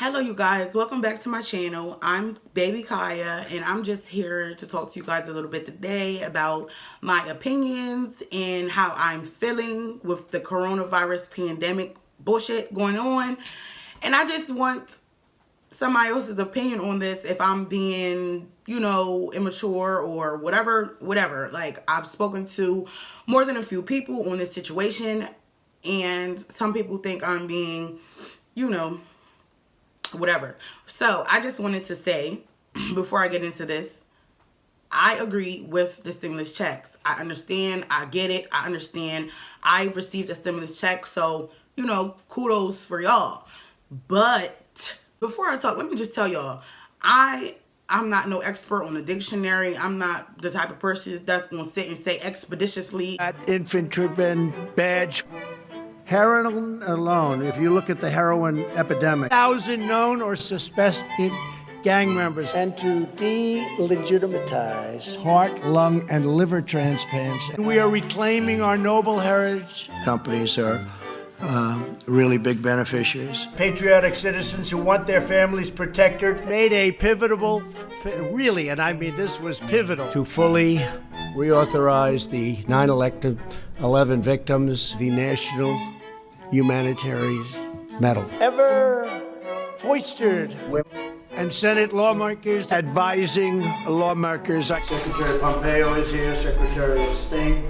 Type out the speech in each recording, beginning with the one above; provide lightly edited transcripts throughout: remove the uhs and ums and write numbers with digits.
Hello you guys, welcome back to my channel. I'm Baby Kaya and I'm just here to talk to you guys a little bit today about my opinions and how I'm feeling with the coronavirus pandemic bullshit going on. And I just want somebody else's opinion on this if I'm being, immature or whatever. Like, I've spoken to more than a few people on this situation and some people think I'm being, whatever. So I just wanted to say, before I get into this, I agree with the stimulus checks. I understand. I get it. I understand. I received a stimulus check. So, kudos for y'all. But before I talk, let me just tell y'all, I'm not no expert on the dictionary. I'm not the type of person that's going to sit and say expeditiously. At infantryman badge. Heroin alone, if you look at the heroin epidemic, 1,000 known or suspected gang members. And to delegitimize Heart, lung, and liver transplants. We are reclaiming our noble heritage. Companies are really big beneficiaries. Patriotic citizens who want their families protected made a pivotal, really, and I mean this was pivotal, to fully reauthorize the 9/11 victims, the National Humanitarian Medal. ever foisted And Senate lawmakers advising lawmakers. Secretary Pompeo is here, Secretary of State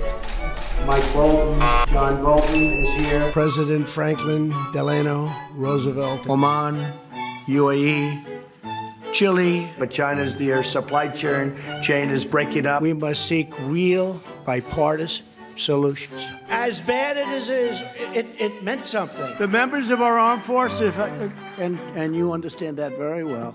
Mike Bolton, John Bolton is here. President Franklin Delano Roosevelt, Oman, UAE, Chile. But China's their supply chain is breaking up. We must seek real bipartisan solutions. As bad as it is, it meant something. The members of our armed forces, and you understand that very well,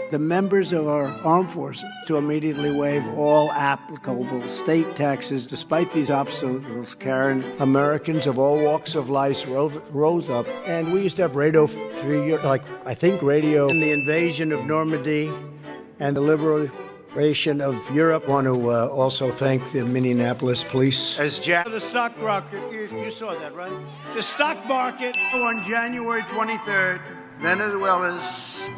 the members of our armed forces to immediately waive all applicable state taxes. Despite these obstacles, Karen, Americans of all walks of life rose up. And we used to have radio free, radio. And the invasion of Normandy and the liberation of Europe. I want to also thank the Minneapolis police. As Jack, the stock market, you saw that, right? The stock market on January 23rd. Venezuelans.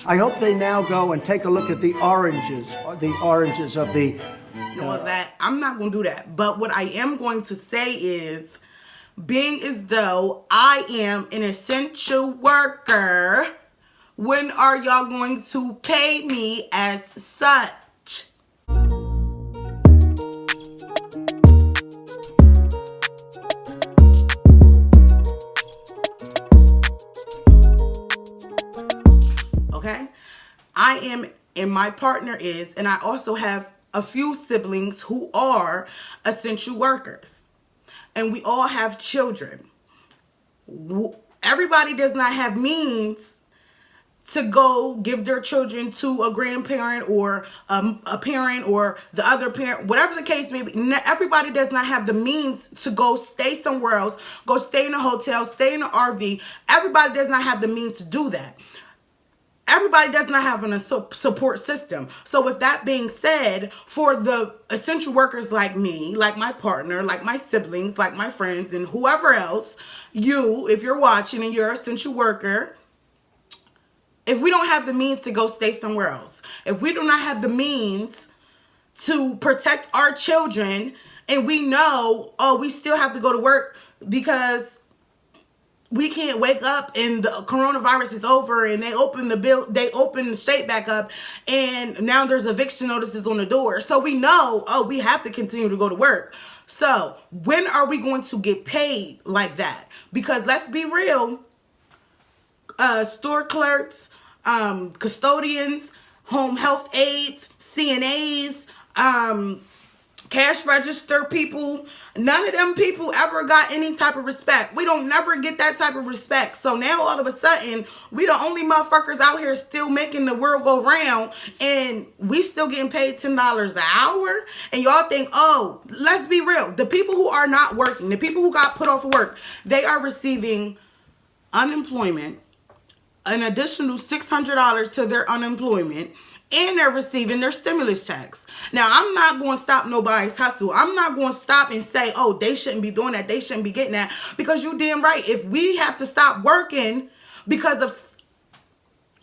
I hope they now go and take a look at the oranges of the. That I'm not going to do that. But what I am going to say is, being as though I am an essential worker, when are y'all going to pay me as such? Okay? I am, and my partner is, and I also have a few siblings who are essential workers. And we all have children. Everybody does not have means to go give their children to a grandparent or a parent or the other parent, whatever the case may be. Everybody does not have the means to go stay somewhere else, go stay in a hotel, stay in an RV. Everybody does not have the means to do that. Everybody does not have a support system. So with that being said, for the essential workers like me, like my partner, like my siblings, like my friends, and whoever else, if you're watching and you're an essential worker, if we don't have the means to go stay somewhere else, if we do not have the means to protect our children, and we know, we still have to go to work because we can't wake up and the coronavirus is over and they open the state back up and now there's eviction notices on the door. So we know, we have to continue to go to work. So when are we going to get paid like that? Because let's be real, store clerks, custodians, home health aides, CNAs, cash register people, none of them people ever got any type of respect. We don't never get that type of respect. So now all of a sudden, we the only motherfuckers out here still making the world go round, and we still getting paid $10 an hour. And y'all think, let's be real. The people who are not working, the people who got put off of work, they are receiving unemployment, an additional $600 to their unemployment, and they're receiving their stimulus checks. Now, I'm not going to stop nobody's hustle. I'm not going to stop and say, oh, they shouldn't be doing that. They shouldn't be getting that. Because you damn right. If we have to stop working because of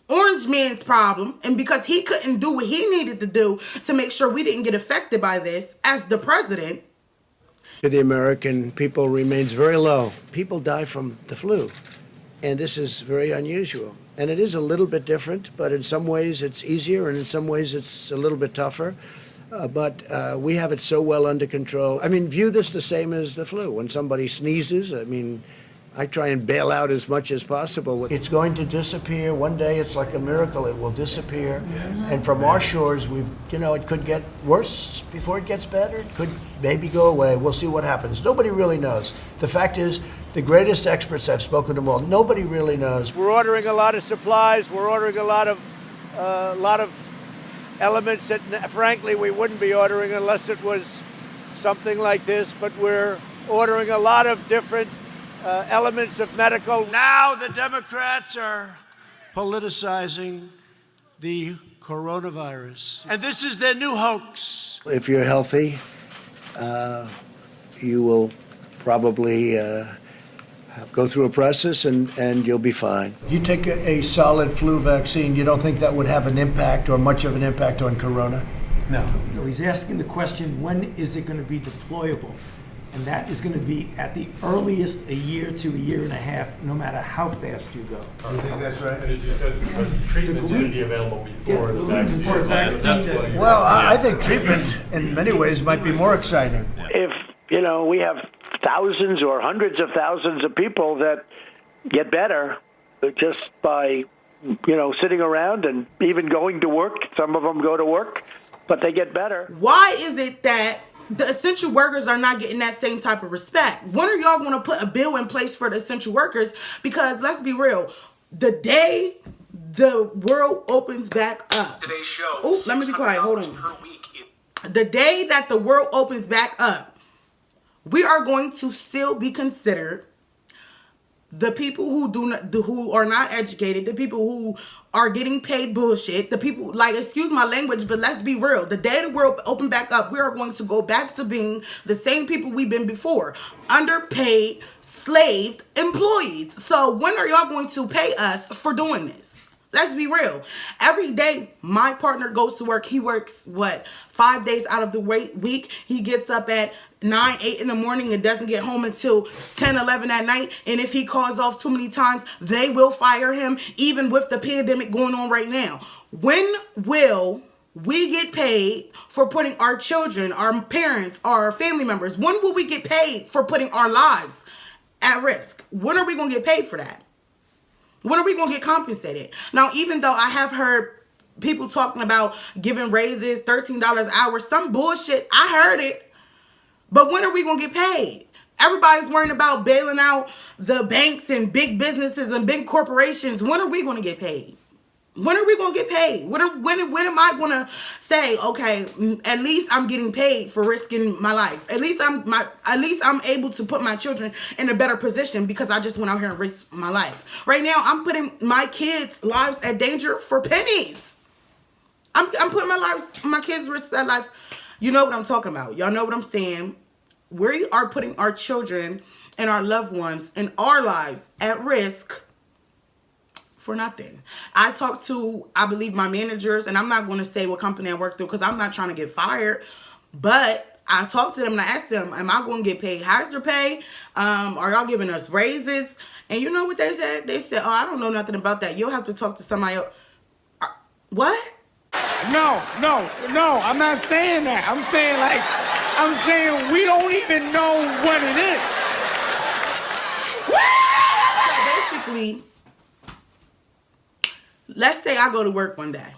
Orange Man's problem and because he couldn't do what he needed to do to make sure we didn't get affected by this as the president, to the American people remains very low. People die from the flu, and this is very unusual. And it is a little bit different, but in some ways it's easier, and in some ways it's a little bit tougher. But we have it so well under control. I mean, view this the same as the flu. When somebody sneezes, I mean, I try and bail out as much as possible. It's going to disappear. One day it's like a miracle. It will disappear. And from our shores, it could get worse before it gets better. It could maybe go away. We'll see what happens. Nobody really knows. The fact is, the greatest experts, I've spoken to them all, nobody really knows. We're ordering a lot of supplies. We're ordering a lot of elements that, frankly, we wouldn't be ordering unless it was something like this. But we're ordering a lot of different elements of medical. Now the Democrats are politicizing the coronavirus. And this is their new hoax. If you're healthy, you will probably go through a process and you'll be fine. You take a solid flu vaccine, you don't think that would have an impact or much of an impact on corona? No. He's asking the question, when is it going to be deployable? And that is going to be at the earliest a year to a year and a half, no matter how fast you go. You think that's right? And as you said, because treatment's going to be available before the vaccine. Well, I think treatment in many ways might be more exciting. If, we have thousands or hundreds of thousands of people that get better just by, sitting around and even going to work, some of them go to work, but they get better. Why is it that the essential workers are not getting that same type of respect? When are y'all going to put a bill in place for the essential workers? Because let's be real, the day the world opens back up. Today's show. Oh, let me be quiet. Hold on. The day that the world opens back up, we are going to still be considered the people who are not educated, the people who are getting paid bullshit, the people, excuse my language, but let's be real. The day the world open back up, we are going to go back to being the same people we've been before. Underpaid, slaved employees. So when are y'all going to pay us for doing this? Let's be real. Every day my partner goes to work. He works, 5 days out of the week. He gets up at 9, 8 in the morning and doesn't get home until 10, 11 at night. And if he calls off too many times, they will fire him, even with the pandemic going on right now. When will we get paid for putting our children, our parents, our family members? When will we get paid for putting our lives at risk? When are we going to get paid for that? When are we going to get compensated? Now, even though I have heard people talking about giving raises, $13 an hour, some bullshit, I heard it. But when are we going to get paid? Everybody's worrying about bailing out the banks and big businesses and big corporations. When are we going to get paid? When are we going to get paid? When am I going to say, okay, at least I'm getting paid for risking my life. At least I'm able to put my children in a better position because I just went out here and risked my life. Right now, I'm putting my kids' lives at danger for pennies. I'm putting my kids' risk at life. You know what I'm talking about. Y'all know what I'm saying. We are putting our children and our loved ones and our lives at risk for nothing. I talked to, I believe, my managers, and I'm not going to say what company I work through because I'm not trying to get fired, but I talked to them and I asked them, am I going to get paid hazard pay? Are y'all giving us raises? And you know what they said? They said, oh, I don't know nothing about that. You'll have to talk to somebody else. What? No, I'm not saying that. I'm saying we don't even know what it is. So basically, let's say I go to work one day.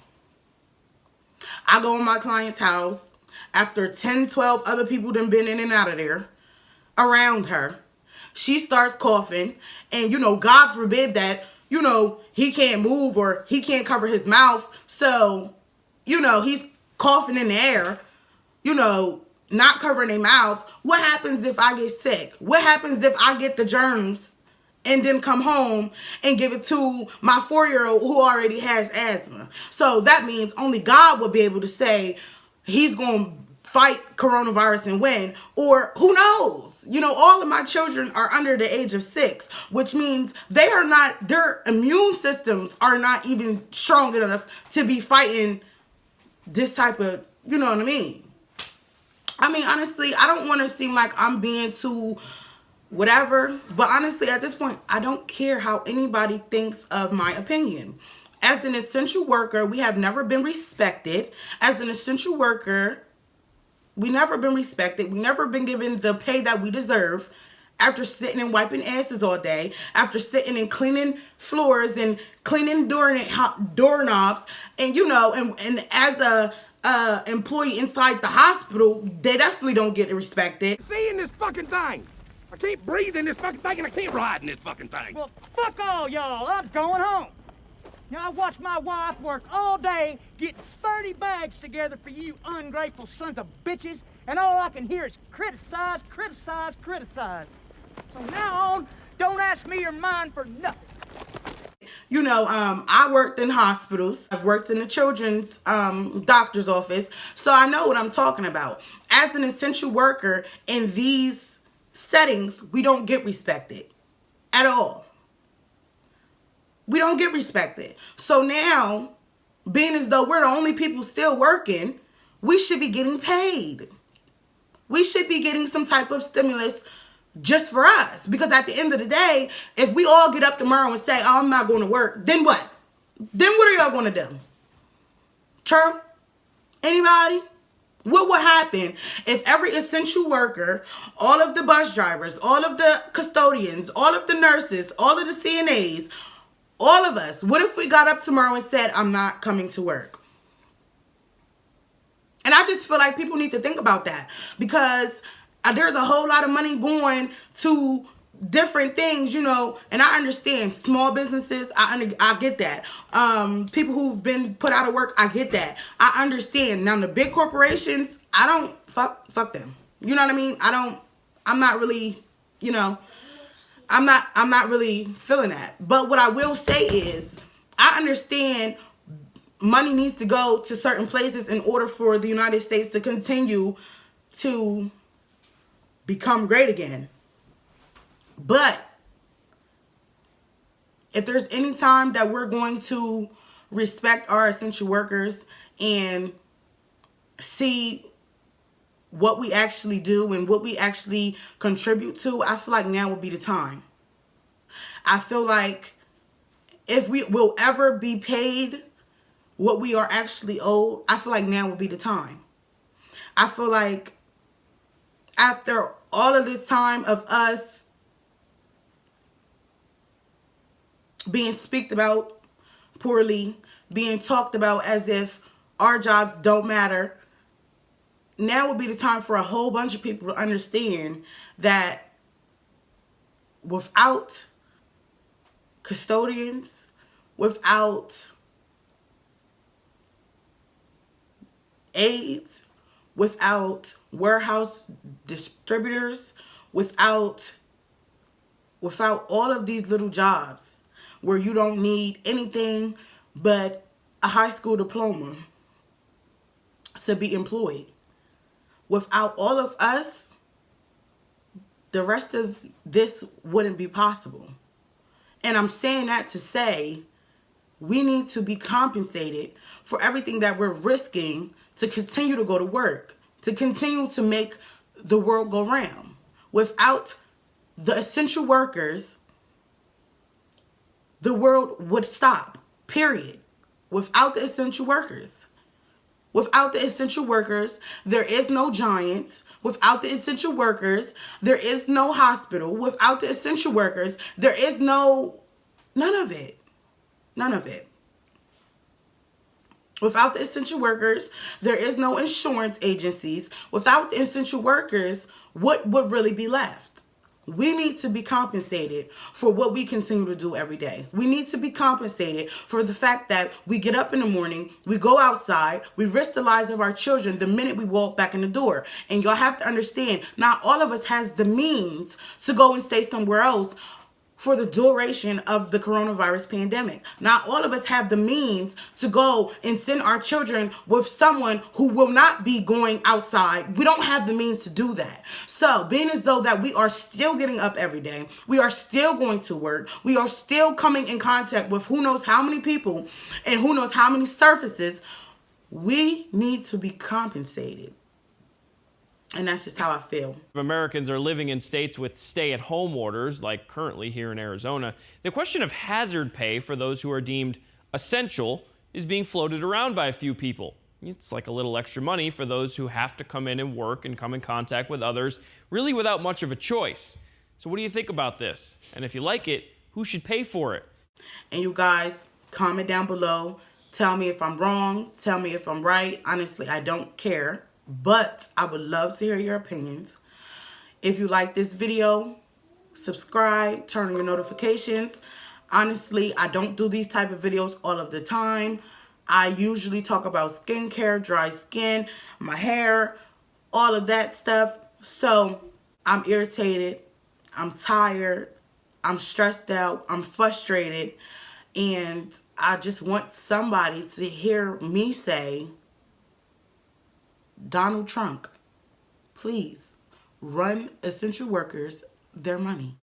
I go in my client's house after 10, 12 other people done been in and out of there around her. She starts coughing and, God forbid that, he can't move or he can't cover his mouth. So, he's coughing in the air, not covering their mouth. What happens if I get sick? What happens if I get the germs and then come home and give it to my 4-year-old who already has asthma. So that means only God will be able to say he's going to fight coronavirus and win, or who knows? You know, all of my children are under the age of 6, which means their immune systems are not even strong enough to be fighting this type of, you know what I mean? I mean, honestly, I don't want to seem like I'm being too whatever, but honestly, at this point, I don't care how anybody thinks of my opinion. As an essential worker, we have never been respected. As an essential worker, we never been respected. We never been given the pay that we deserve after sitting and wiping asses all day, after sitting and cleaning floors and cleaning doorknobs, and you know, and as a employee inside the hospital, they definitely don't get respected. Seeing this fucking thing. I can't breathe in this fucking thing and I can't ride in this fucking thing. Well, fuck all y'all. I'm going home. You know, I watched my wife work all day getting 30 bags together for you ungrateful sons of bitches, and all I can hear is criticize, criticize, criticize. From now on, don't ask me or mine for nothing. You know, I worked in hospitals. I've worked in the children's doctor's office, so I know what I'm talking about. As an essential worker in these settings, we don't get respected at all. We don't get respected. So now, being as though we're the only people still working, we should be getting paid. We should be getting some type of stimulus just for us. Because at the end of the day, if we all get up tomorrow and say, oh, I'm not going to work, then what? Then what are y'all going to do? True? Anybody? What would happen if every essential worker, all of the bus drivers, all of the custodians, all of the nurses, all of the CNAs, all of us, what if we got up tomorrow and said, I'm not coming to work? And I just feel like people need to think about that, because there's a whole lot of money going to different things, you know, and I understand small businesses. I get that. People who've been put out of work, I get that. I understand. Now the big corporations, I don't fuck them. You know what I mean? I'm not really, you know, I'm not really feeling that. But what I will say is, I understand money needs to go to certain places in order for the United States to continue to become great again. But if there's any time that we're going to respect our essential workers and see what we actually do and what we actually contribute to, I feel like now would be the time. I feel like if we will ever be paid what we are actually owed, I feel like now would be the time. I feel like after all of this time of us being speaked about poorly, being talked about as if our jobs don't matter, now would be the time for a whole bunch of people to understand that without custodians, without aides, without warehouse distributors, without all of these little jobs where you don't need anything but a high school diploma to be employed. Without all of us, the rest of this wouldn't be possible. And I'm saying that to say we need to be compensated for everything that we're risking to continue to go to work, to continue to make the world go round. Without the essential workers, the world would stop, period. Without the essential workers. Without the essential workers, there is no Giants. Without the essential workers, there is no hospital. Without the essential workers, there is none of it. None of it. Without the essential workers, there is no insurance agencies. Without the essential workers, what would really be left? We need to be compensated for what we continue to do every day. We need to be compensated for the fact that we get up in the morning, we go outside, we risk the lives of our children the minute we walk back in the door. And y'all have to understand, not all of us has the means to go and stay somewhere else for the duration of the coronavirus pandemic. Not all of us have the means to go and send our children with someone who will not be going outside. We don't have the means to do that. So being as though that we are still getting up every day, we are still going to work, we are still coming in contact with who knows how many people and who knows how many surfaces, we need to be compensated. And that's just how I feel. Americans are living in states with stay-at-home orders, like currently here in Arizona. The question of hazard pay for those who are deemed essential is being floated around by a few people. It's like a little extra money for those who have to come in and work and come in contact with others, really without much of a choice. So what do you think about this? And if you like it, who should pay for it? And you guys, comment down below. Tell me if I'm wrong. Tell me if I'm right. Honestly, I don't care. But I would love to hear your opinions. If you like this video, subscribe, turn on your notifications. Honestly, I don't do these type of videos all of the time. I usually talk about skincare, dry skin, my hair, all of that stuff. So I'm irritated, I'm tired, I'm stressed out, I'm frustrated, and I just want somebody to hear me say, Donald Trump, please run essential workers their money.